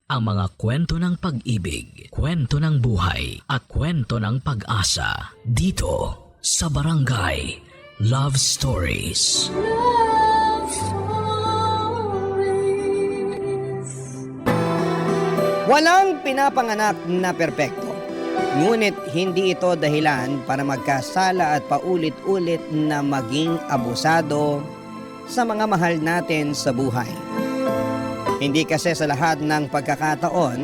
ang mga kwento ng pag-ibig, kwento ng buhay, at kwento ng pag-asa dito sa Barangay Love Stories. Love Stories. Walang pinapanganak na perpekto. Ngunit hindi ito dahilan para magkasala at paulit-ulit na maging abusado sa mga mahal natin sa buhay. Hindi kasi sa lahat ng pagkakataon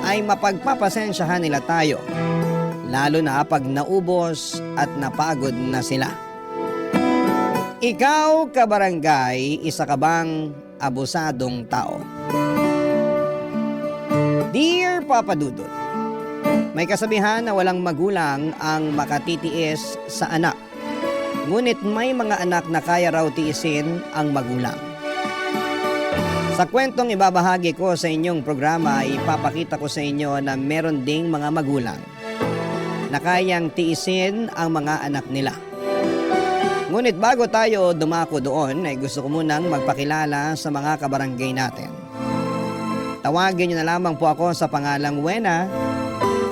ay mapagpapasensyahan nila tayo, lalo na pag naubos at napagod na sila. Ikaw, kabarangay, isa ka bang abusadong tao? Dear Papa Dudut, may kasabihan na walang magulang ang makatitiis sa anak. Ngunit may mga anak na kaya raw tiisin ang magulang. Sa kwentong ibabahagi ko sa inyong programa, ipapakita ko sa inyo na meron ding mga magulang na kayang tiisin ang mga anak nila. Ngunit bago tayo dumako doon, ay gusto ko munang magpakilala sa mga kabarangay natin. Tawagin niyo na lamang po ako sa pangalang Wena,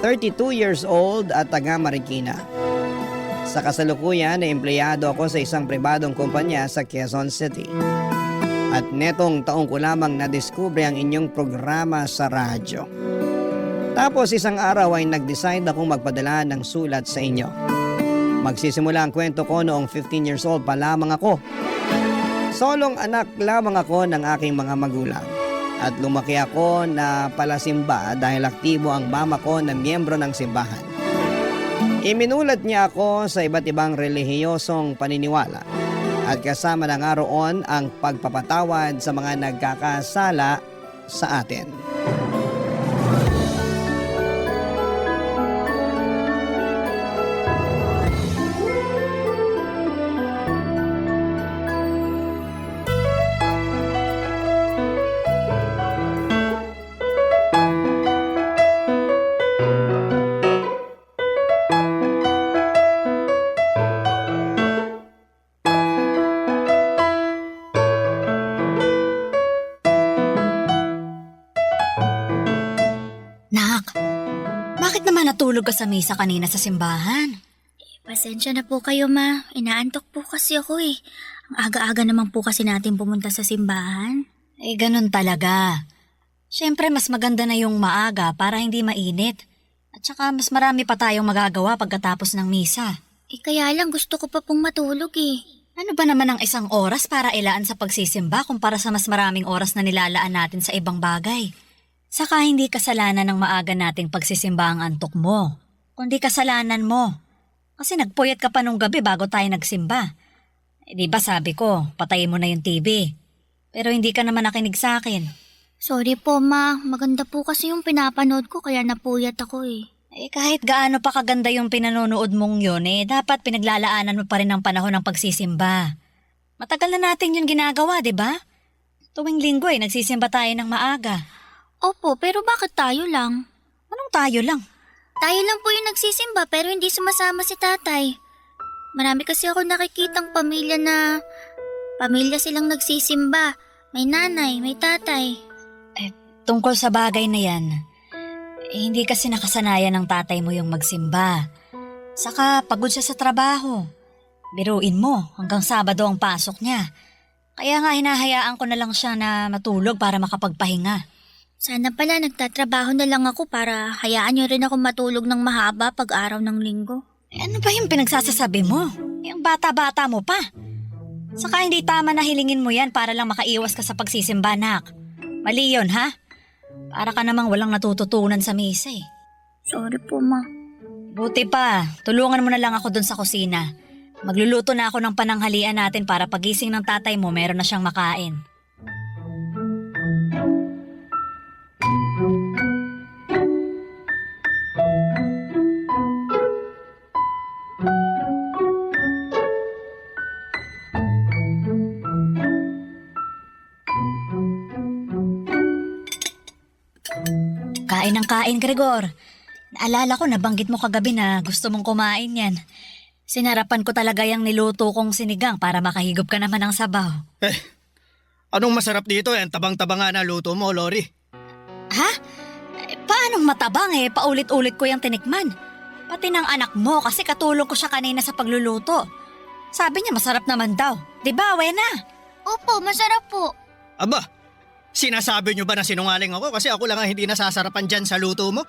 32 years old at taga Marikina. Sa kasalukuyan, empleyado ako sa isang pribadong kumpanya sa Quezon City. At netong taong ko lamang nadiskubre ang inyong programa sa radyo. Tapos isang araw ay nag-decide akong magpadala ng sulat sa inyo. Magsisimula ang kwento ko noong 15 years old pa lamang ako. Solong anak lamang ako ng aking mga magulang. At lumaki ako na palasimba dahil aktibo ang mama ko na miyembro ng simbahan. Iminulat niya ako sa iba't ibang relihiyosong paniniwala. At kasama na nga roon ang pagpapatawad sa mga nagkakasala sa atin. Bakit naman natulog ka sa misa kanina sa simbahan? Pasensya na po kayo, ma. Inaantok po kasi ako eh. Ang aga-aga naman po kasi natin pumunta sa simbahan. Ganun talaga. Siyempre, mas maganda na yung maaga para hindi mainit. At saka mas marami pa tayong magagawa pagkatapos ng misa. Kaya lang gusto ko pa pong matulog eh. Ano ba naman ang isang oras para ilaan sa pagsisimba kumpara sa mas maraming oras na nilalaan natin sa ibang bagay? Saka hindi kasalanan ng maaga nating pagsisimba ang antok mo, kundi kasalanan mo. Kasi nagpuyat ka pa nung gabi bago tayo nagsimba. Di ba sabi ko, patayin mo na yung TV. Pero hindi ka naman nakinig sa akin. Sorry po, ma. Maganda po kasi yung pinapanood ko kaya napuyat ako eh. Kahit gaano pa kaganda yung pinanonood mong yun, dapat pinaglalaanan mo pa rin ang panahon ng pagsisimba. Matagal na natin yung ginagawa, di ba? Tuwing linggo nagsisimba tayo ng maaga. Opo, pero bakit tayo lang? Anong tayo lang? Tayo lang po yung nagsisimba pero hindi sumasama si tatay. Marami kasi ako nakikitang pamilya silang nagsisimba. May nanay, may tatay. Tungkol sa bagay na yan, hindi kasi nakasanayan ng tatay mo yung magsimba. Saka pagod siya sa trabaho. Biruin mo, hanggang Sabado ang pasok niya. Kaya nga hinahayaan ko na lang siya na matulog para makapagpahinga. Sana pala nagtatrabaho na lang ako para hayaan niyo rin ako matulog ng mahaba pag araw ng linggo. Ano ba yung pinagsasasabi mo? Yung bata-bata mo pa. Saka hindi tama na hilingin mo yan para lang makaiwas ka sa pagsisimba, nak. Mali yun, ha? Para ka namang walang natututunan sa misa eh. Sorry po, ma. Buti pa, tulungan mo na lang ako dun sa kusina. Magluluto na ako ng pananghalian natin para pagising ng tatay mo meron na siyang makain. Kain ng kain, Gregor. Naalala ko, nabanggit mo kagabi na gusto mong kumain yan. Sinarapan ko talaga yung niluto kong sinigang para makahigop ka naman ng sabaw. Anong masarap dito? Ang tabang-taba nga na luto mo, Lori. Anong matabang paulit-ulit ko yung tinikman. Pati ng anak mo kasi katulong ko siya kanina sa pagluluto. Sabi niya masarap naman daw. Diba, Wena? Opo, masarap po. Aba, sinasabi nyo ba na sinungaling ako kasi ako lang ang hindi nasasarapan dyan sa luto mo?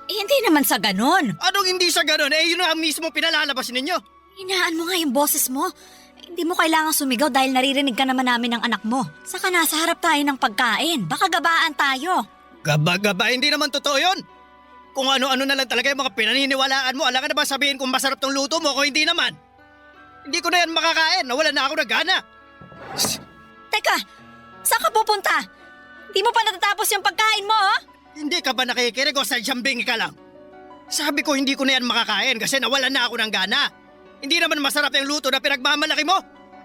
Hindi naman sa ganon. Anong hindi sa ganun? Yun ang mismo pinalalabas ninyo. Hinaan mo nga yung boses mo. Hindi mo kailangang sumigaw dahil naririnig ka naman namin ng anak mo. Saka nasa harap tayo ng pagkain. Baka gabaan tayo. Gaba-gaba, hindi naman totoo yun. Kung ano-ano na lang talaga yung mga pinaniniwalaan mo, alam ka na ba sabihin kung masarap tong luto mo kung hindi naman? Hindi ko na yan makakain, nawala na ako ng gana. Teka, saan ka pupunta? Di mo pa natatapos yung pagkain mo, oh? Hindi ka ba nakikinig o sadyang bingi ka lang? Sabi ko hindi ko na yan makakain kasi nawala na ako ng gana. Hindi naman masarap yung luto na pinagmamalaki mo.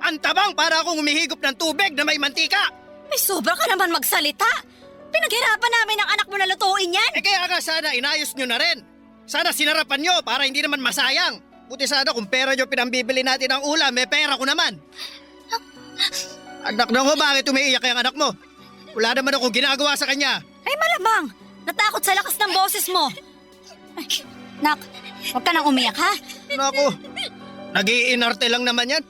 Ang tabang para akong humihigop ng tubig na may mantika. May sobra ka naman magsalita. Pinaghirapan namin ang anak mo na lutuin yan. Kaya nga sana inayos nyo na rin. Sana sinarapan nyo para hindi naman masayang. Buti sana kung pera nyo pinambibili natin ang ulam, may pera ko naman. Anak na mo, bakit umiiyak yung anak mo? Wala naman akong ginagawa sa kanya. Ay malamang, natakot sa lakas ng boses mo. Ay, nak, huwag ka nang umiyak ha. Naku, nag-iinarte lang naman yan.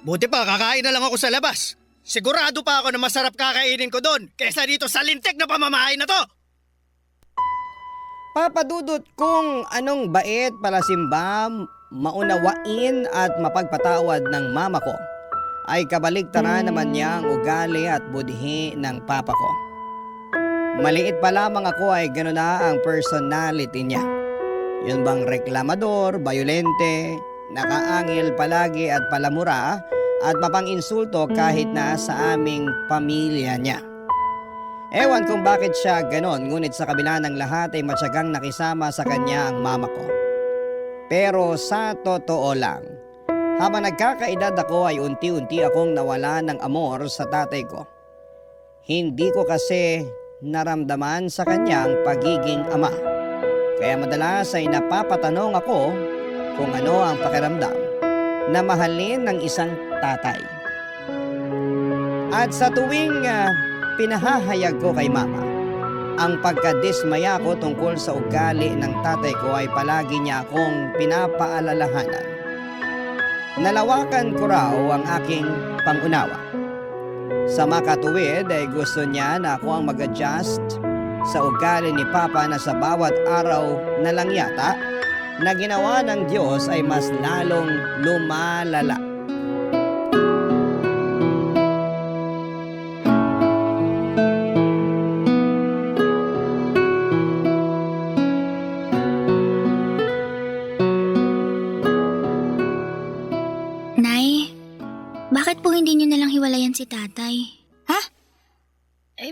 Buti pa, kakain na lang ako sa labas. Sigurado pa ako na masarap kakainin ko doon kaysa dito sa lintik na pamamahay na to. Papadudot kung anong bait pala Simba, maunawain at mapagpatawad ng mama ko, ay kabaligtaran naman niya ang ugali at budhi ng papa ko. Maliit pa lamang ako ay gano'n na ang personality niya. Yun bang reklamador, bayolente, nakaangil palagi at palamura at mapang-insulto kahit na sa aming pamilya niya. Ewan kung bakit siya ganon, ngunit sa kabila ng lahat ay matyagang nakisama sa kanya ang mama ko. Pero sa totoo lang, habang nagkakaedad ako ay unti-unti akong nawala ng amor sa tatay ko. Hindi ko kasi naramdaman sa kanyang pagiging ama. Kaya madalas ay napapatanong ako kung ano ang pakiramdam na mahalin ng isang tatay. At sa tuwing pinahahayag ko kay mama, ang pagkadismaya ko tungkol sa ugali ng tatay ko ay palagi niya akong pinapaalalahanan. Nalawakan ko raw ang aking pangunawa. Sa makatuwid ay gusto niya na ako ang mag-adjust sa ugali ni Papa na sa bawat araw na lang yata na ginawa ng Diyos ay mas lalong lumalala. Nay, bakit po hindi niyo nalang hiwalayan si tatay? Ha?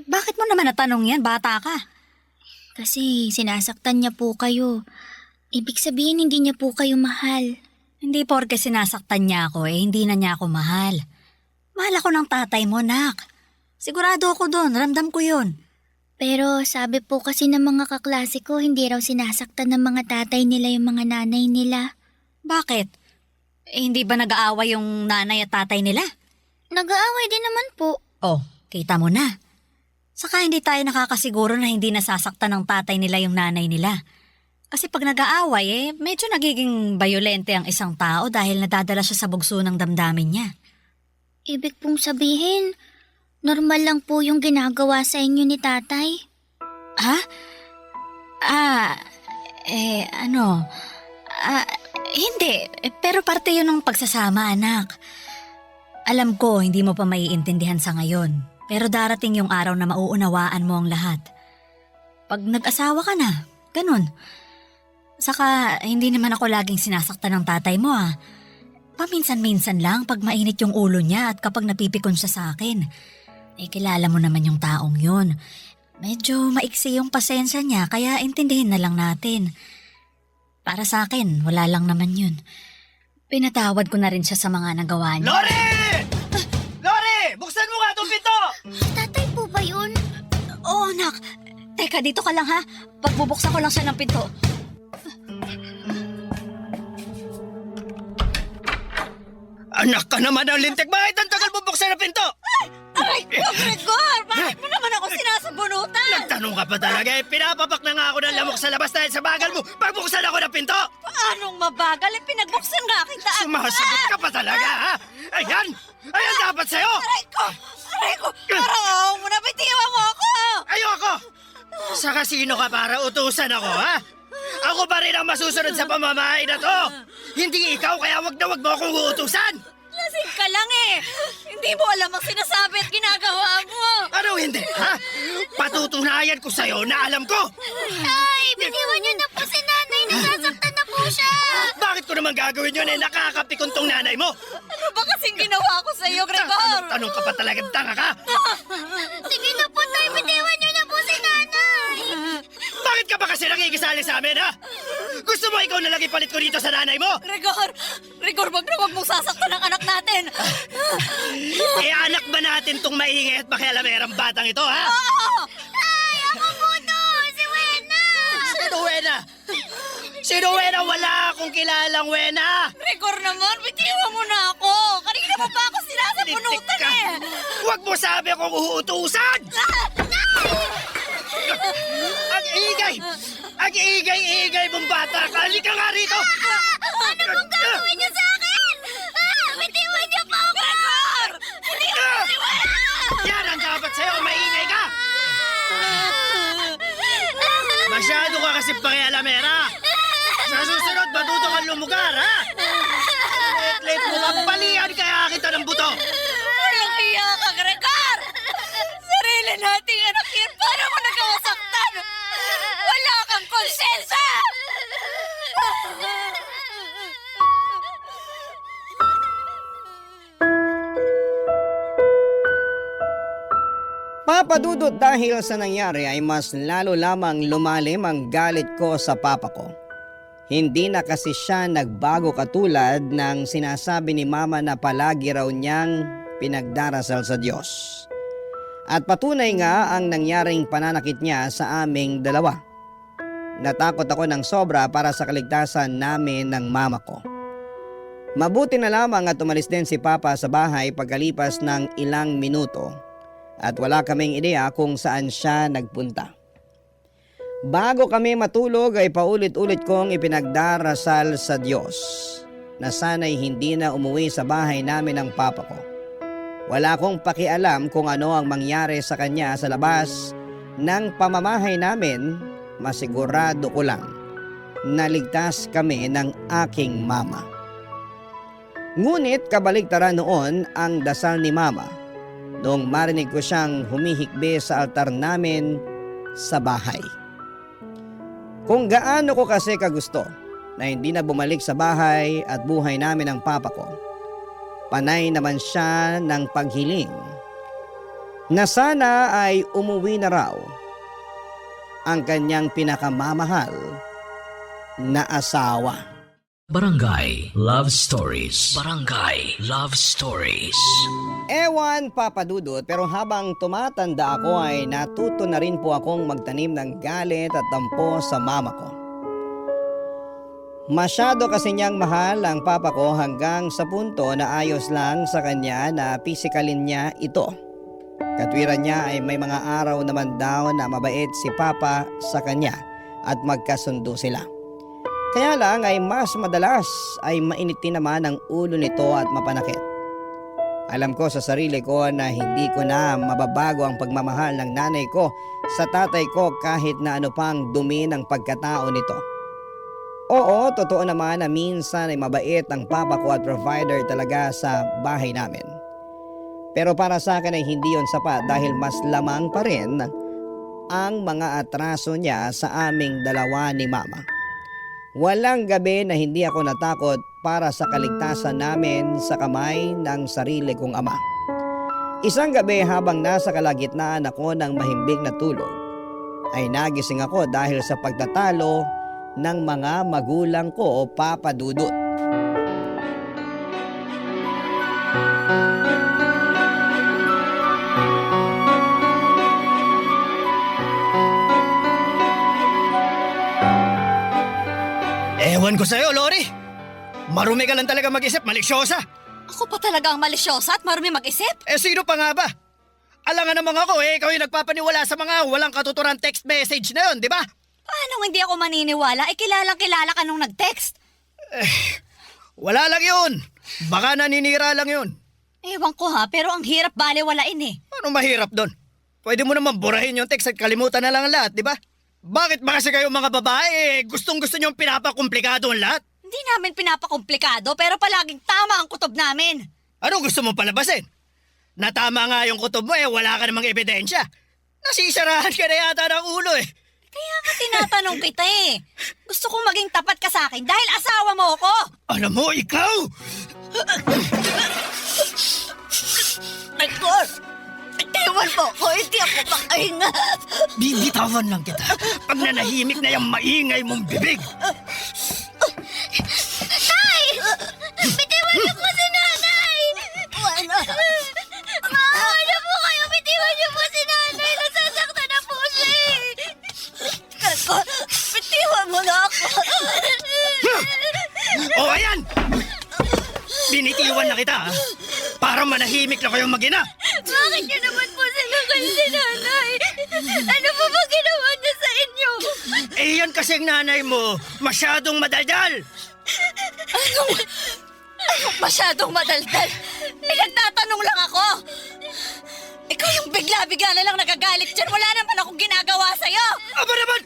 Bakit mo naman natanong yan? Bata ka. Kasi sinasaktan niya po kayo. Ibig sabihin hindi niya po kayo mahal. Hindi porke sinasaktan niya ako hindi na niya ako mahal. Mahal ako ng tatay mo, nak. Sigurado ako doon, ramdam ko yun. Pero sabi po kasi ng mga kaklase ko, hindi raw sinasaktan ng mga tatay nila yung mga nanay nila. Bakit? Hindi ba nag-aaway yung nanay at tatay nila? Nag-aaway din naman po. Oh, kita mo na. Saka hindi tayo nakakasiguro na hindi nasasaktan ng tatay nila yung nanay nila. Kasi pag nag-aaway, medyo nagiging bayolente ang isang tao dahil nadadala siya sa bugso ng damdamin niya. Ibig pong sabihin, normal lang po yung ginagawa sa inyo ni tatay? Ha? Hindi. Pero parte yun ng pagsasama, anak. Alam ko, hindi mo pa maiintindihan sa ngayon. Pero darating yung araw na mauunawaan mo ang lahat. Pag nag-asawa ka na, ganun. Saka, hindi naman ako laging sinasaktan ng tatay mo, ah. Paminsan-minsan lang pag mainit yung ulo niya at kapag napipikon siya sa akin. Kilala mo naman yung taong yun. Medyo maiksi yung pasensya niya kaya intindihin na lang natin. Para sa akin, wala lang naman yun. Pinatawad ko na rin siya sa mga nagawa niya. Lori! Lori! Buksan mo nga itong pinto! Tatay po ba yun? Oo, anak. Teka, dito ka lang ha. Pagbubuksan ko lang siya ng pinto. Anak ka naman ng lintik! Bakit ang tagal bubuksan ng pinto? Aray ko, Gregor! Bakit mo naman ako sinasabunutan? Tanong ka pa talaga eh. Pinapapak na nga ako ng lamok sa labas dahil sa bagal mo. Pagbuksan ako ng pinto! Paanong mabagal? Pinagbuksan nga kita. Sumasagot ka pa talaga, ha? Ayan! Ayan dapat sa'yo! Aray ko! Parang ayaw mo na, bitiwan mo ako! Ayoko! Sa kasino ka para utusan ako, ha? Ako pa rin ang masusunod sa pamamahay na to! Hindi ikaw, kaya wag mo akong uutusan! Lasing ka lang eh! Hindi mo alam ang sinasabi at ginagawa mo! Ano hindi, ha? Patutunayan ko sa'yo na alam ko! Tay, bitiwan niyo na po si nanay. Nasasaktan na po siya. Bakit ko naman gagawin yun eh? Nakakapikon tong nanay mo! Ano ba kasing ginawa ko sa iyo, Gregor? Tanong ka pa talagang tanga ka! Sige na po, tay. Bitiwan niyo na po si nanay. Bakit ka ba kasi nakikisali sa amin, ha? Gusto mo ikaw na lagi palit ko dito sa nanay mo? Gregor, wag na wag mong sasaktan ang anak natin! Anak ba natin tong maingay at makialamerang batang ito, ha? Tay, ako po to. Si Wena. Sino Wena? Sino Wena? Wala akong kilalang Wena! Gregor naman, bitiwan mo na ako! Kanina pa ba ako sinasabunutan ka! eh! Huwag mo sabi akong uutusan! Ang ingay! Ang ingay mong bata ka! Halika nga rito! Ano pong gagawin niyo sa akin? Bitiwan niyo po ako. Gregor! Hindi ako bitiwan! Yan ang dapat sa'yo! Maingay ka! Masyado ka kasi pakialamera! Sa susunod, matuto kang lumugar, ha? Late mo lang, balian kaya kita ng buto! Walang hiya ka, Gregor! Sarili nating anak yan, paano mo nagkawasaktan? Wala kang konsensya! Papadudot dahil sa nangyari ay mas lalo lamang lumalim ang galit ko sa papa ko. Hindi na kasi siya nagbago katulad ng sinasabi ni mama na palagi raw niyang pinagdarasal sa Diyos. At patunay nga ang nangyaring pananakit niya sa aming dalawa. Natakot ako ng sobra para sa kaligtasan namin ng mama ko. Mabuti na lamang at umalis din si papa sa bahay pagkalipas ng ilang minuto. At wala kaming ideya kung saan siya nagpunta. Bago kami matulog ay paulit-ulit kong ipinagdarasal sa Diyos na sana'y hindi na umuwi sa bahay namin ng papa ko. Wala akong pakialam kung ano ang mangyari sa kanya sa labas ng pamamahay namin, masigurado ko lang na ligtas kami ng aking mama. Ngunit kabaligtaran noon ang dasal ni mama noong marinig ko siyang humihikbi sa altar namin sa bahay. Kung gaano ko kasi kagusto na hindi na bumalik sa bahay at buhay namin ng papa ko, panay naman siya ng paghiling na sana ay umuwi na raw ang kanyang pinakamamahal na asawa. Barangay Love Stories. Barangay Love Stories. Ewan papadudot, pero habang tumatanda ako ay natuto na rin po akong magtanim ng galit at tampo sa mama ko. Masyado kasi niyang mahal ang papa ko hanggang sa punto na ayos lang sa kanya na pisikalin niya ito. Katwiran niya ay may mga araw naman daw na mabait si papa sa kanya at magkasundo sila. Kaya lang ay mas madalas ay mainitin naman ang ulo nito at mapanakit. Alam ko sa sarili ko na hindi ko na mababago ang pagmamahal ng nanay ko sa tatay ko kahit na ano pang dumi ng pagkatao nito. Oo, totoo naman na minsan ay mabait ang papa ko at provider talaga sa bahay namin. Pero para sa akin ay hindi yon sapat dahil mas lamang pa rin ang mga atraso niya sa aming dalawa ni mama. Walang gabi na hindi ako natakot para sa kaligtasan namin sa kamay ng sarili kong ama. Isang gabi habang nasa kalagitnaan ako ng mahimbing na tulog, ay nagising ako dahil sa pagtatalo ng mga magulang ko o papadudot. Ewan ko sa'yo, Lori. Marumi ka lang talaga mag-isip, malisyosa. Ako pa talaga ang malisyosa at marumi mag-isip? Sino pa nga ba? Alangan naman ako ikaw yung nagpapaniwala sa mga walang katuturan text message na yun, di ba? Paano hindi ako maniniwala? Kilalang kilala ka nung nag-text. Wala lang yun. Baka naninira lang yun. Ewan ko ha, pero ang hirap balewalain eh. Ano mahirap doon? Pwede mo naman burahin yung text at kalimutan na lang ang lahat, di ba? Bakit ba kasi kayo mga babae gustong-gusto niyong pinapakomplikado ang lahat? Hindi namin pinapakomplikado pero palaging tama ang kutob namin. Ano gusto mong palabasin? Natama nga yung kutob mo wala ka namang ebidensya. Nasisarahan ka na yata ng ulo Kaya nga tinatanong kita eh. Gusto kong maging tapat ka sa akin dahil asawa mo ako. Alam mo, ikaw! Edgar! Itiwan mo ko, hindi ako makahinga. Bibitawan lang kita pag nanahimik na yung maingay mong bibig. Tay! Bitiwan niyo po si nanay! Wala. Maawa na po kayo! Bitiwan niyo po si nanay! Nasasaktan na po siya Edgar, bitiwan mo na ako. O ayan! Binitiwan na kita para manahimik na kayong mag-ina. Bakit niyo naman po sinakal si nanay? Ano po ba ginawa niya sa inyo? Yan kasi ang nanay mo, masyadong madaldal. Anong masyadong madaldal? Nagtatanong lang ako. Ikaw yung bigla-bigla na lang nagagalit dyan. Wala naman akong ginagawa sa'yo. Aba naman!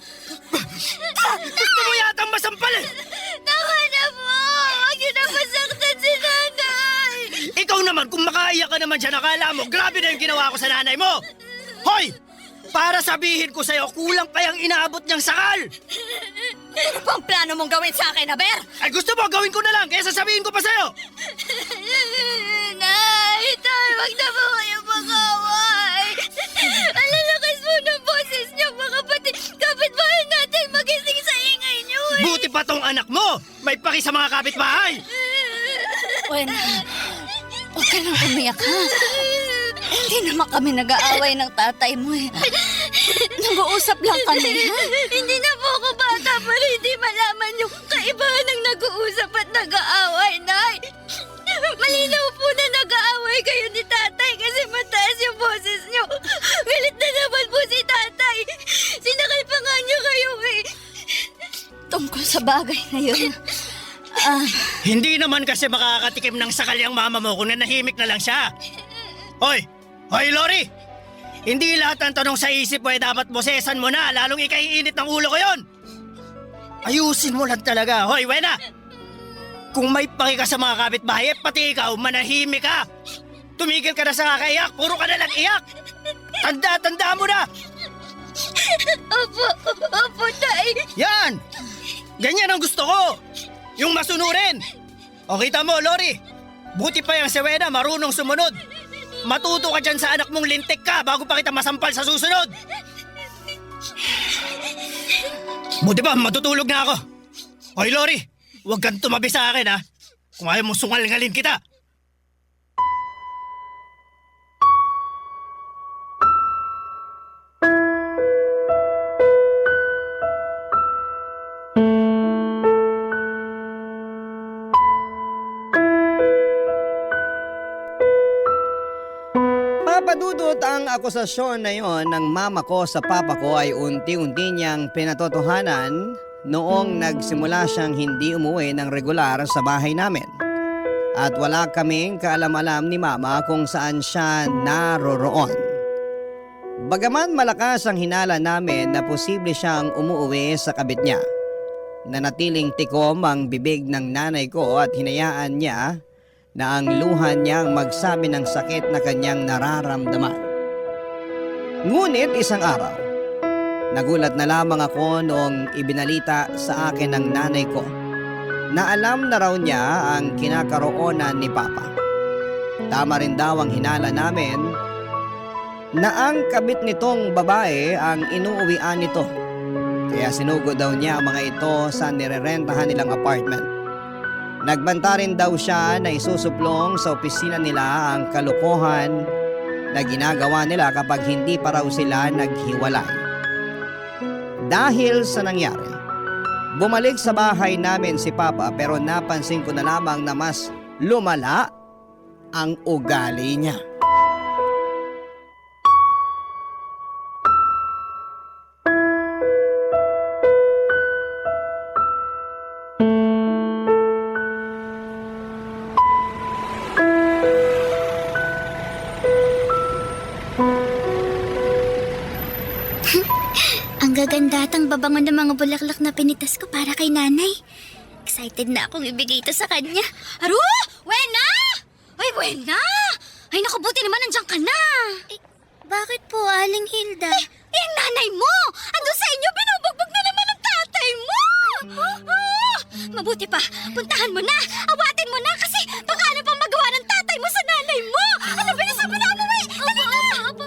Gusto mo yatang masampal Tama na po! Huwag niyo na masaktan si nanay! Ikaw naman, kung makaiyak ka naman dyan, akala mo, grabe na yung ginawa ko sa nanay mo. Hoy! Para sabihin ko sa'yo, kulang pa yung inaabot niyang sakal. Ano bang plano mong gawin sa akin, Aber? Ay gusto mo, gawin ko na lang, kaya sasabihin ko pa sa'yo. Nay! Tay! Huwag na po kayo mag-away! Ang lalakas po ng boses niyo, mga kapitbahay natin magising sa ingay niyo Buti pa tong anak mo, may paki sa mga kapitbahay. Wen, huwag ka nang umiyak, ha? Hindi naman kami nag-aaway ng tatay mo, eh. Nag-uusap lang kami, ha? Hindi na po ako bata para hindi malaman yung kaibahan ng nag-uusap at nag-aaway, Nay! Malinaw po na nag-aaway kayo ni tatay kasi mataas yung boses niyo. Galit na naman po si tatay. Sinakal pa nga niyo kayo Tungkol sa bagay na yun. Hindi naman kasi makakatikim ng sakal yung mama mo kung nanahimik na lang siya. Hoy! Hoy, Lori! Hindi lahat ng tanong sa isip mo dapat bosesan mo na, lalong ikaiinit ng ulo ko yon. Ayusin mo lang talaga. Hoy, Wena! Kung may paki ka sa mga kapitbahay, pati ikaw, manahimik ka. Tumigil ka na sa kakaiyak, puro ka na lang iyak. Tanda mo na! Opo, tay. Yan! Ganyan ang gusto ko! Yung masunurin! O kita mo, Lori, buti pa yung si Wena marunong sumunod. Matuto ka dyan sa anak mong lintik ka bago pa kita masampal sa susunod. Buti pa, matutulog na ako. Hoy, Lori, huwag kang tumabi sa akin, ha? Kung ayaw mong sungal-ngalin kita. Papadudot ang akusasyon na yon ng mama ko sa papa ko ay unti-unti niyang pinatotohanan noong nagsimula siyang hindi umuwi ng regular sa bahay namin. At wala kaming kaalam-alam ni mama kung saan siya naroroon. Bagaman malakas ang hinala namin na posible siyang umuwi sa kabit niya, nanatiling tikom ang bibig ng nanay ko at hinayaan niya na ang luha niyang magsabi ng sakit na kanyang nararamdaman. Ngunit isang araw, nagulat na lamang ako noong ibinalita sa akin ng nanay ko na alam na raw niya ang kinakaroonan ni Papa. Tama rin daw ang hinala namin na ang kabit nitong babae ang inuuwian nito. Kaya sinugod daw niya ang mga ito sa nirerentahan nilang apartment. Nagbanta rin daw siya na isusuplong sa opisina nila ang kalokohan na ginagawa nila kapag hindi pa raw sila naghiwalay. Dahil sa nangyari, bumalik sa bahay namin si Papa pero napansin ko na lamang na mas lumala ang ugali niya. Ang gaganda at ang babango ng mga bulaklak na pinitas ko para kay nanay. Excited na akong ibigay ito sa kanya. Aru! Wena! Ay, Wena! Ay, naku, buti naman nandiyan ka na. Bakit po, Aling Hilda? Yung nanay mo! Ando sa inyo, binubugbog na naman ang tatay mo! Mabuti pa, puntahan mo na! Awatin mo na kasi baka ano pang magawa ng tatay mo sa nanay mo! Ano, bilisan mo na, umuwi! Dali na! Opo.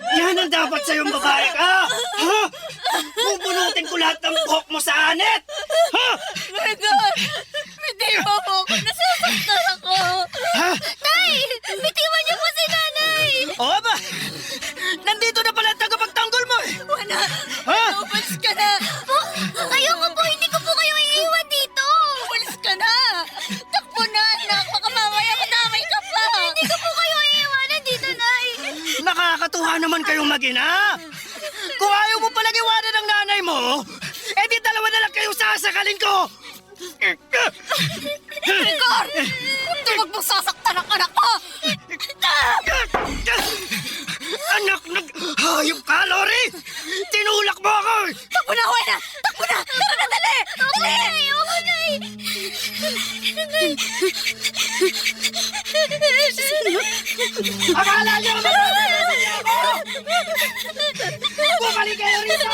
Yan ang dapat sa'yong babae ka! Ha? Bubunutin ko lahat ng buhok mo sa anit! Ha? Edgar! Bitiwan mo ako! Nasasaktan ako! Ha? Nay! Bitiwan niyo po si nanay! Oo ba? Nandito na pala ang tagapagtanggol mo eh! Wala! Ha? Umalis ka na! Ayoko po! Hindi ko po kayo iiwan dito! Umalis ka na! Takbo na, anak! Baka mamaya madamay ka pa! Hindi ko po kayo iiwanan dito, Nay! Nakakatuwa naman kayong mag-ina! Kung ayaw mo palang iwanan ng nanay mo, eh di dalawa na lang kayong sasakalin ko! Edgar! Hindi wag mong sasaktan ang anak ko! Anak ng hayop ka, Lori! Tinulak mo ako! Takbo na, Wena! Takbo na! Tara na, dali! Dali! Ayoko, Nay! Akala niyo bumalik kayo rito!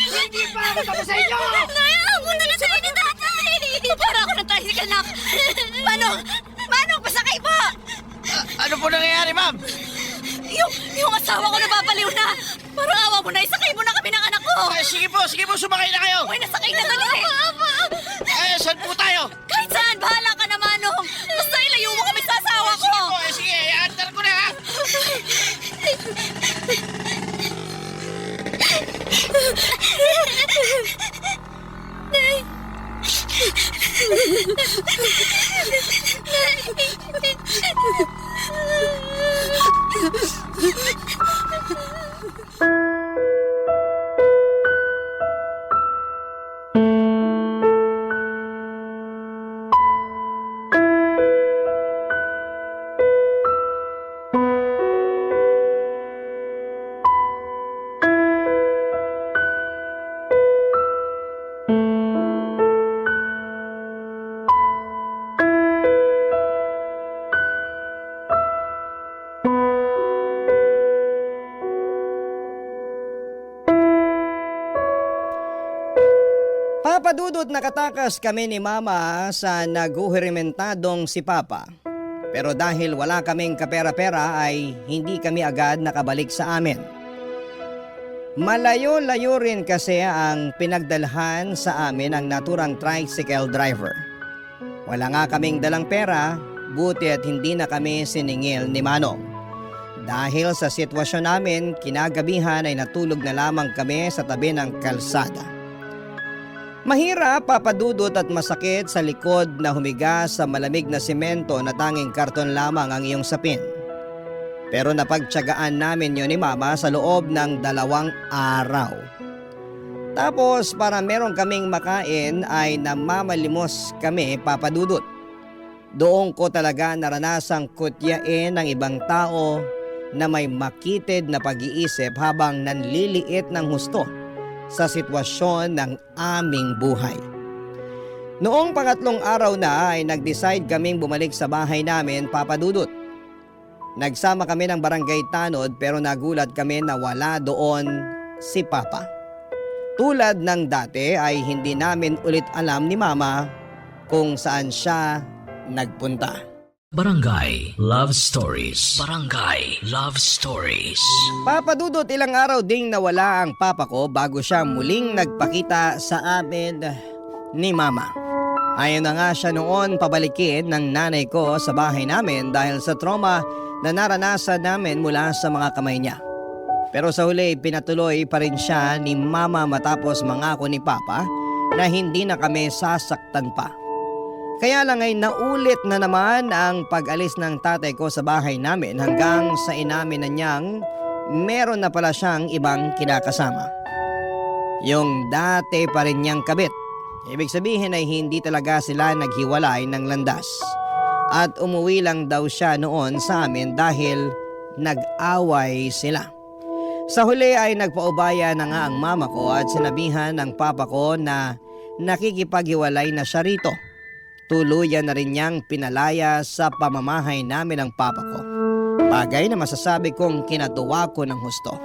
Hindi pa ako tapos sa inyo! Nay, ako na lang sa'yo ni tatay! Para ako ng tricycle, nak! Manong! Manong, pasakay po! Ano po nangyayari, ma'am? Yung asawa ko nababaliw na! Parang awa mo na, isakay mo na kami ng anak ko! Sige po, sumakay na kayo! Uy, nasakay na dali! Saan po tayo? Kahit saan, bahala ka na, Manong! Basta ilayo mo kami sa asawa ko! Sige, i-antar ko na ha! Papadudot nakatakas kami ni Mama sa naguhirimentadong si Papa. Pero dahil wala kaming kapera-pera ay hindi kami agad nakabalik sa amin. Malayo-layo rin kasi ang pinagdalhan sa amin ng naturang tricycle driver. Wala nga kaming dalang pera, buti at hindi na kami siningil ni Manong. Dahil sa sitwasyon namin, kinagabihan ay natulog na lamang kami sa tabi ng kalsada. Mahirap, papadudot at masakit sa likod na humiga sa malamig na semento na tanging karton lamang ang iyong sapin. Pero napagtiyagaan namin yun ni Mama sa loob ng 2 araw. Tapos para meron kaming makain ay namamalimos kami, papadudot. Doon ko talaga naranasang kutyain ng ibang tao na may makitid na pag-iisip habang nanliliit ng husto sa sitwasyon ng aming buhay. Noong 3 araw na ay nag-decide kaming bumalik sa bahay namin, papadudot. Nagsama kami ng barangay tanod pero nagulat kami na wala doon si Papa. Tulad ng dati ay hindi namin ulit alam ni Mama kung saan siya nagpunta. Barangay Love Stories. Barangay Love Stories. Papadudot, ilang araw ding nawala ang papa ko bago siya muling nagpakita sa amin ni Mama. Ayaw na nga siya noon pabalikin ng nanay ko sa bahay namin dahil sa trauma na naranasan namin mula sa mga kamay niya. Pero sa huli pinatuloy pa rin siya ni Mama matapos mangako ni Papa na hindi na kami sasaktan pa. Kaya lang ay naulit na naman ang pag-alis ng tatay ko sa bahay namin hanggang sa inamin na niyang meron na pala siyang ibang kinakasama. Yung dati pa rin niyang kabit. Ibig sabihin ay hindi talaga sila naghiwalay ng landas. At umuwi lang daw siya noon sa amin dahil nag-away sila. Sa huli ay nagpaubaya na nga ang mama ko at sinabihan ng papa ko na nakikipaghiwalay na siya rito. Tuluyan na rin niyang pinalaya sa pamamahay namin ng papa ko. Bagay na masasabi kong kinatuwa ko ng husto.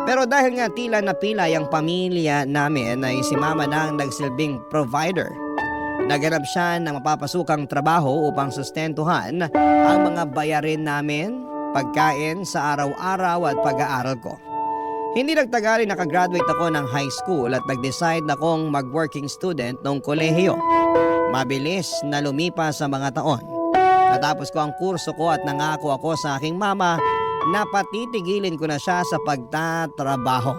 Pero dahil nga tila napilay ang pamilya namin ay si mama na ang nagsilbing provider. Naghanap siya ng mapapasukang trabaho upang sustentuhan ang mga bayarin namin, pagkain sa araw-araw at pag-aaral ko. Hindi nagtagal ay nakagraduate ako ng high school at nag-decide na akong mag-working student ng kolehiyo. Mabilis na lumipas sa mga taon. Natapos ko ang kurso ko at nangako ako sa aking mama na patitigilin ko na siya sa pagtatrabaho.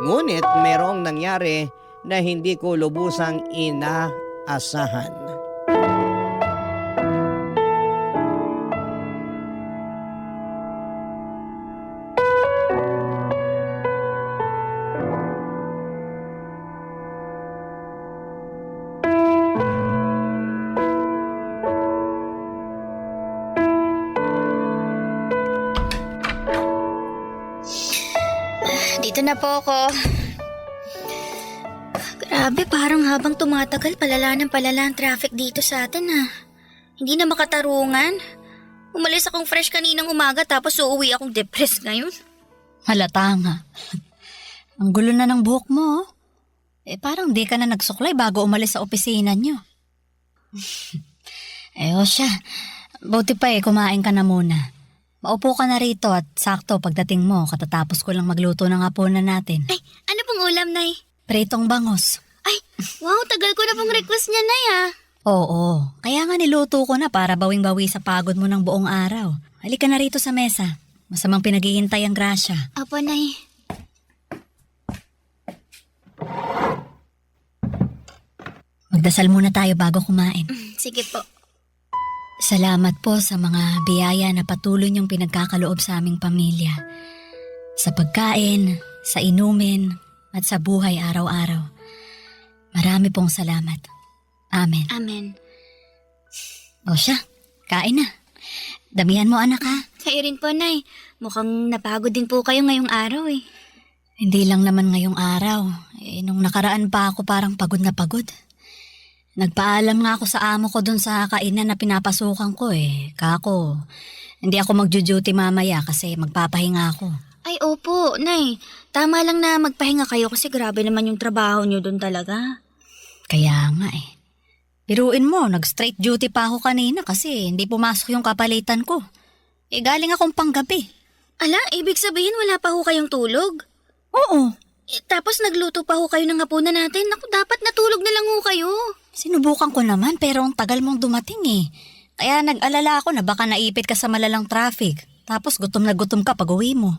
Ngunit merong nangyari na hindi ko lubusang inaasahan. Dito na po ako. Grabe, parang habang tumatagal, palala ng palala ang traffic dito sa atin Hindi na makatarungan. Umalis akong fresh kaninang umaga tapos uuwi akong depressed ngayon. Halata nga. Ang gulo na ng buhok mo. Parang di ka na nagsuklay bago umalis sa opisina nyo. O siya. Buti pa kumain ka na muna. Maupo ka na rito at sakto pagdating mo katatapos ko lang magluto ng hapunan natin. Ay, ano pong ulam, Nay? Pritong bangos. Ay, wow, tagal ko na pong request niya, Nay Oo, kaya nga niluto ko na para bawing-bawi sa pagod mo ng buong araw. Halika na rito sa mesa. Masamang pinaghihintay ang grasya. Apo, Nay. Magdasal muna tayo bago kumain. Sige po. Salamat po sa mga biyaya na patuloy niyong pinagkakaloob sa aming pamilya. Sa pagkain, sa inumin, at sa buhay araw-araw. Marami pong salamat. Amen. Amen. O siya, kain na. Damihan mo anak ha. Kayo rin po, Nay. Mukhang napagod din po kayo ngayong araw Hindi lang naman ngayong araw. Nung nakaraan pa ako parang pagod na pagod. Nagpaalam nga ako sa amo ko dun sa kainan na pinapasukan ko Kako, hindi ako magjo-duty mamaya kasi magpapahinga ako. Ay, opo, Nay. Tama lang na magpahinga kayo kasi grabe naman yung trabaho niyo dun talaga. Kaya nga Biruin mo, nag-straight duty pa ako kanina kasi hindi pumasok yung kapalitan ko. Galing akong panggabi. Ala, ibig sabihin wala pa ho kayong tulog? Oo. Tapos nagluto pa ho kayo ng hapunan natin. Naku, dapat natulog na lang ho kayo. Sinubukan ko naman pero ang tagal mong dumating Kaya nag-alala ako na baka naipit ka sa malalang traffic. Tapos gutom na gutom ka pag uwi mo.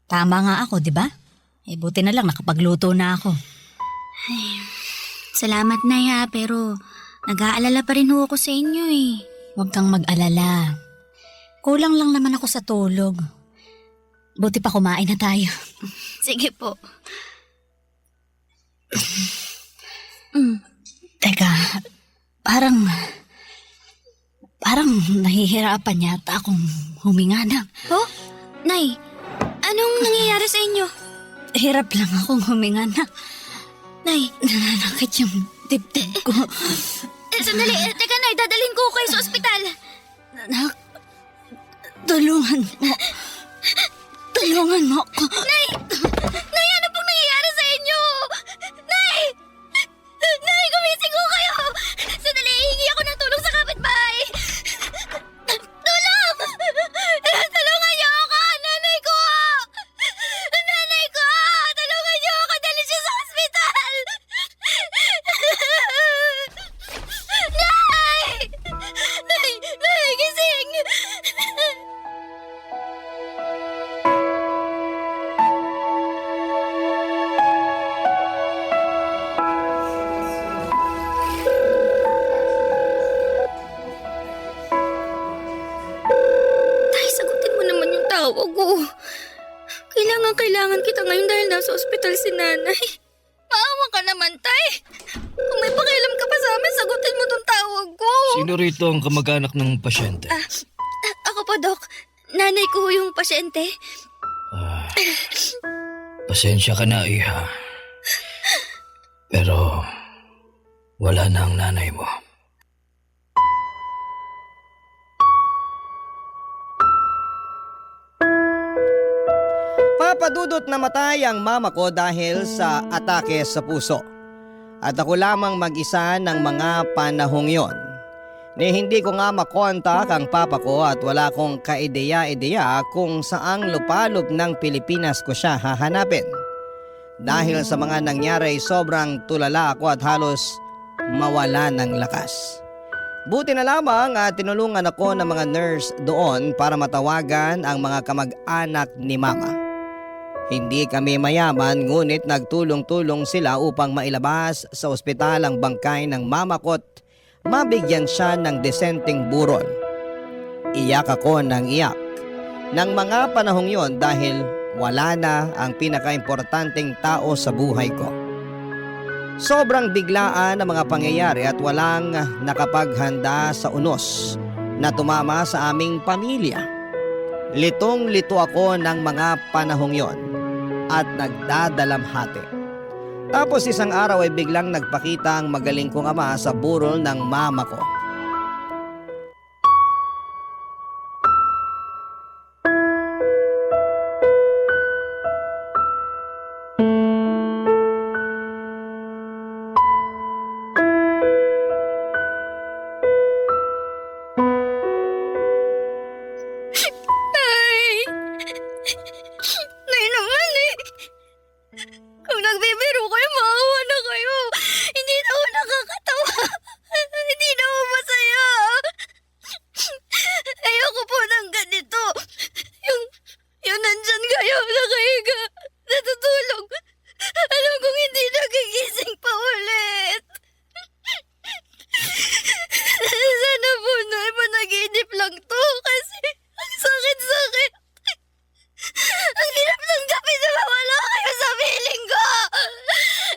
Tama nga ako, di ba? Buti na lang nakapagluto na ako. Ay, salamat, Nay pero nag-aalala pa rin ho ako sa inyo Huwag kang mag-alala. Kulang lang naman ako sa tulog. Buti pa kumain na tayo. Sige po. Teka, parang nahihirapan yata akong huminga na. Oh, Nay, anong nangyayari sa inyo? Hirap lang akong huminga na. Nay, Nananakit yung dibdib ko. Sandali, teka Nay, dadalhin ko kayo sa ospital. Anak, tulungan mo. Tulungan mo ako. Nay, ano pong nangyayari sa inyo? Nay! Nay, gumising ko kayo! Sandali, hihingi ako ng tulong sa kapitbahay. Tulong! Tulungan niyo ako! Nanay ko! Nanay ko! Tulungan niyo ako! Dali siya sa ospital! Nay! Nay, gising! tawag ko. Kailangan kita ngayon dahil nasa ospital si nanay. Maawa ka naman, Tay. Kung may pakialam ka pa sa amin, sagutin mo tong tawag ko. Sino rito ang kamag-anak ng pasyente? Ako po, Dok. Nanay ko yung pasyente. Pasensya ka na, Iha. Pero wala na ang nanay mo. Papadudot namatay ang mama ko dahil sa atake sa puso. At ako lamang mag-isa ng mga panahong yon. Hindi ko nga makontak ang papa ko at wala kong kaideya-ideya kung saang lupalop ng Pilipinas ko siya hahanapin. Dahil sa mga nangyari sobrang tulala ako at halos mawala ng lakas. Buti na lamang at tinulungan ako ng mga nurse doon para matawagan ang mga kamag-anak ni mama. Hindi kami mayaman ngunit nagtulong-tulong sila upang mailabas sa ospital ang bangkay ng mama ko at mabigyan siya ng desenteng burol. Iyak ako ng iyak ng mga panahong yon dahil wala na ang pinaka-importanteng tao sa buhay ko. Sobrang biglaan ang mga pangyayari at walang nakapaghanda sa unos na tumama sa aming pamilya. Litong-lito ako ng mga panahong yon at nagdadalamhati. Tapos isang araw ay biglang nagpakita ang magaling kong ama sa burol ng mama ko. Nay naman eh. Kung nagbibiro kayo, maawa na kayo. Hindi na ako nakakatawa. Hindi na ako masaya. Ayoko po ng ganito. Yung nandyan kayo, nakahiga, natutulog. Alam kong hindi nagigising pa ulit. Sana po, Nay, managinip lang to kasi ang sakit-sakit. Ang hirap ng gabi na mawala kayo sa piling ko!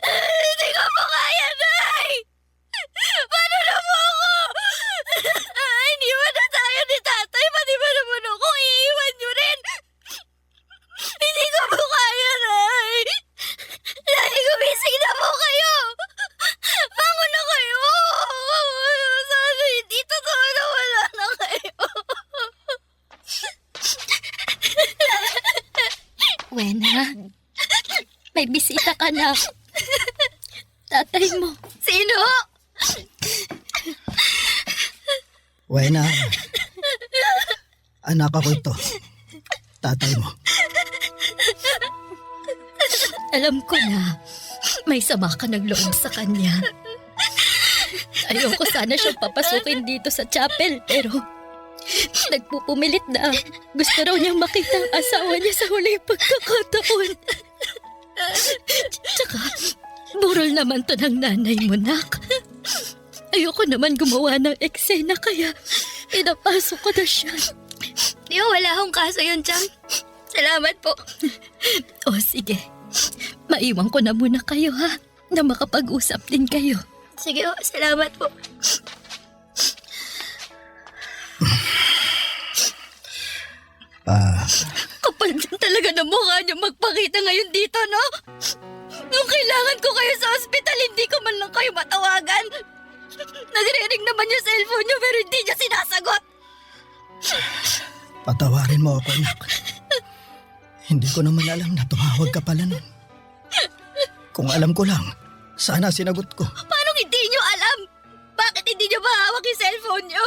Hindi ko po kaya, Nay! Paano na po ako? Iniwan na tayo ni Tatay, pati ba naman ako iiwan niyo rin? Hindi ko po kaya, Nay! Nay, gumising na po kayo! Bangon na kayo! Sana hindi totoo na wala na kayo! Wena, may bisita ka na. Tatay mo. Sino? Wena, anak ako ito. Tatay mo. Alam ko na, may sama ka ng loob sa kanya. Ayoko sana siyang papasukin dito sa chapel, pero nagpupumilit na gusto raw niyang makita ang asawa niya sa huling pagkakataon. Tsaka, burol naman to ng nanay mo, nak. Ayoko naman gumawa ng eksena kaya pinapasok ko na siya. Di ba wala akong kaso yun, Chang? Salamat po. O sige, maiwan ko na muna kayo ha, na makapag-usap din kayo. Sige, salamat po. Kapal din talaga ng mukha niyo magpakita ngayon dito, no? Nung kailangan ko kayo sa ospital, hindi ko man lang kayo matawagan. Nagre-ring naman yung cellphone niyo pero hindi niya sinasagot. Patawarin mo ako, anak. Hindi ko naman alam na tumawag ka pala nun. Kung alam ko lang, sana sinagot ko. Paano hindi niyo alam? Bakit hindi niyo mahawak yung cellphone niyo?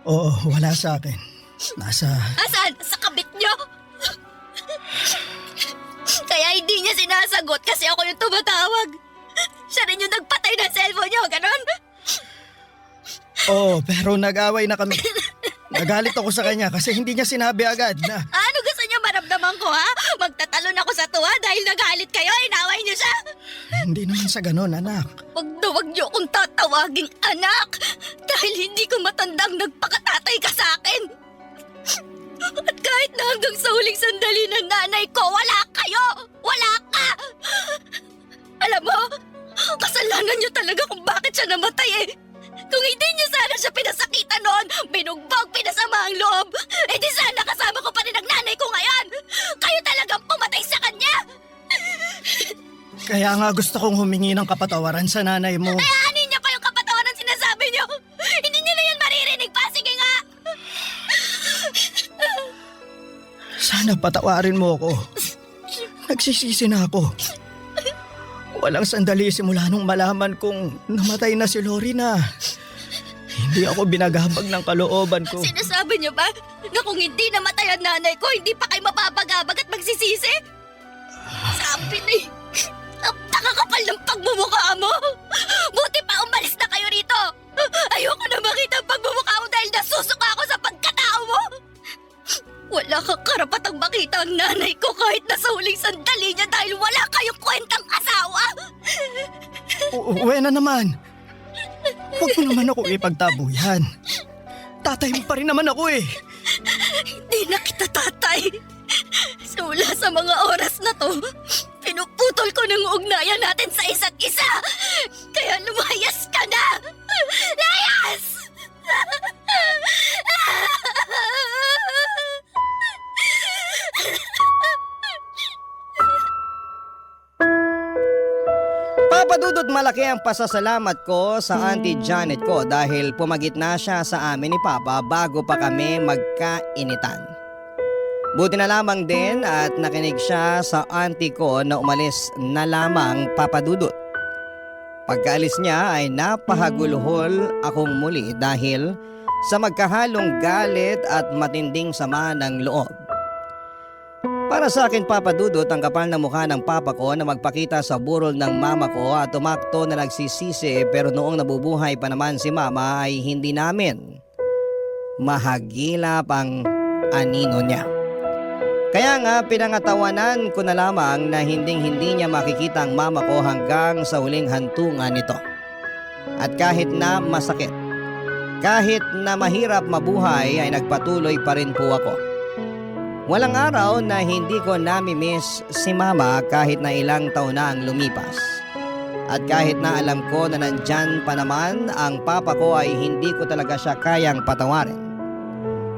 Oo, wala sa akin. Asan? Sa kabit niyo? Kaya hindi niya sinasagot kasi ako yung tumatawag. Siya rin yung nagpatay ng cellphone niyo, ganon? Oo, pero nag-away na kami. Nagalit ako sa kanya kasi hindi niya sinabi agad na... Ano gusto niyo maramdaman ko, ha? Magtatalon ako sa tuwa dahil nagalit kayo, inaway niyo siya? Hindi naman sa ganon, anak. Wag niyo akong tatawaging anak dahil hindi ko matandang nagpakatatay ka sa akin. At kahit na hanggang sa huling sandali ng nanay ko, wala kayo! Wala ka! Alam mo, kasalanan niyo talaga kung bakit siya namatay eh. Kung hindi niyo sana siya pinasakitan noon, binugbog, pinasama ang loob, di sana kasama ko pa rin ang nanay ko ngayon! Kayo talagang pumatay sa kanya! Kaya nga gusto kong humingi ng kapatawaran sa nanay mo. Kaya anin niyo pa yung kapatawaran sinasabi niyo! Hindi niyo na yan maririnig pa! Sige nga! Sana patawarin mo ako. Nagsisisi na ako. Walang sandali simula nung malaman kong namatay na si Lori na hindi ako binagabag ng kalooban ko. Sinasabi niyo ba na kung hindi namatay ang nanay ko, hindi pa kayo mapapagabag at magsisisi? Sabi ni, ang takakapal ng pagmumukha mo! Buti pa umalis na kayo rito! Ayoko na makita ang pagmumukha mo dahil nasusuka ako sa pagkatao mo! Wala kang karapatang makita ang nanay ko kahit nasa huling sandali niya dahil wala kayong kwentang asawa! Uwe na naman. Huwag mo naman ako ipagtabuyan. Tatay mo pa rin naman ako eh. Hindi na kita tatay. Simula sa mga oras na to, pinuputol ko ng ugnayan natin sa isa't isa. Kaya lumayas ka na! Layas! Papadudot malaki ang pasasalamat ko sa Auntie Janet ko dahil pumagitna siya sa amin ni Papa bago pa kami magkainitan. Buti na lamang din at nakinig siya sa auntie ko na umalis na lamang Papadudot. Pagkaalis niya ay napahagulhol akong muli dahil sa magkahalong galit at matinding sama ng loob. Para sa akin, Papa Dudut, ang kapal na mukha ng papa ko na magpakita sa burol ng mama ko at tumakto na nagsisisi, pero noong nabubuhay pa naman si mama ay hindi namin mahagilap ang anino niya. Kaya nga pinangatawanan ko na lamang na hindi niya makikita ang mama ko hanggang sa huling hantungan nito. At kahit na masakit, kahit na mahirap mabuhay ay nagpatuloy pa rin po ako. Walang araw na hindi ko nami-miss si mama kahit na ilang taon na ang lumipas. At kahit na alam ko na nandyan pa naman ang papa ko ay hindi ko talaga siya kayang patawarin.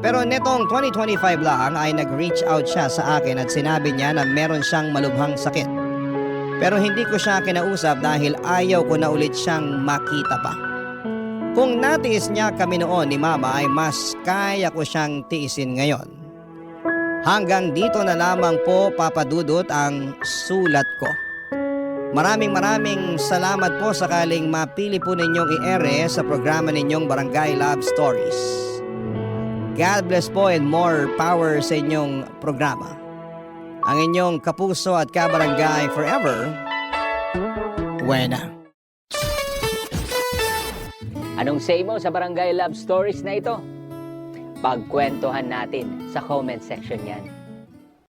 Pero netong 2025 lang ay nag-reach out siya sa akin at sinabi niya na meron siyang malubhang sakit. Pero hindi ko siya kinausap dahil ayaw ko na ulit siyang makita pa. Kung natiis niya kami noon ni mama ay mas kaya ko siyang tiisin ngayon. Hanggang dito na lamang po, Papa Dudut, ang sulat ko. Maraming salamat po sakaling mapili po ninyong i-ere sa programa ninyong Barangay Love Stories. God bless po and more power sa inyong programa. Ang inyong kapuso at kabarangay forever, Wena. Anong say mo sa Barangay Love Stories na ito? Pagkwentuhan natin sa comment section yan.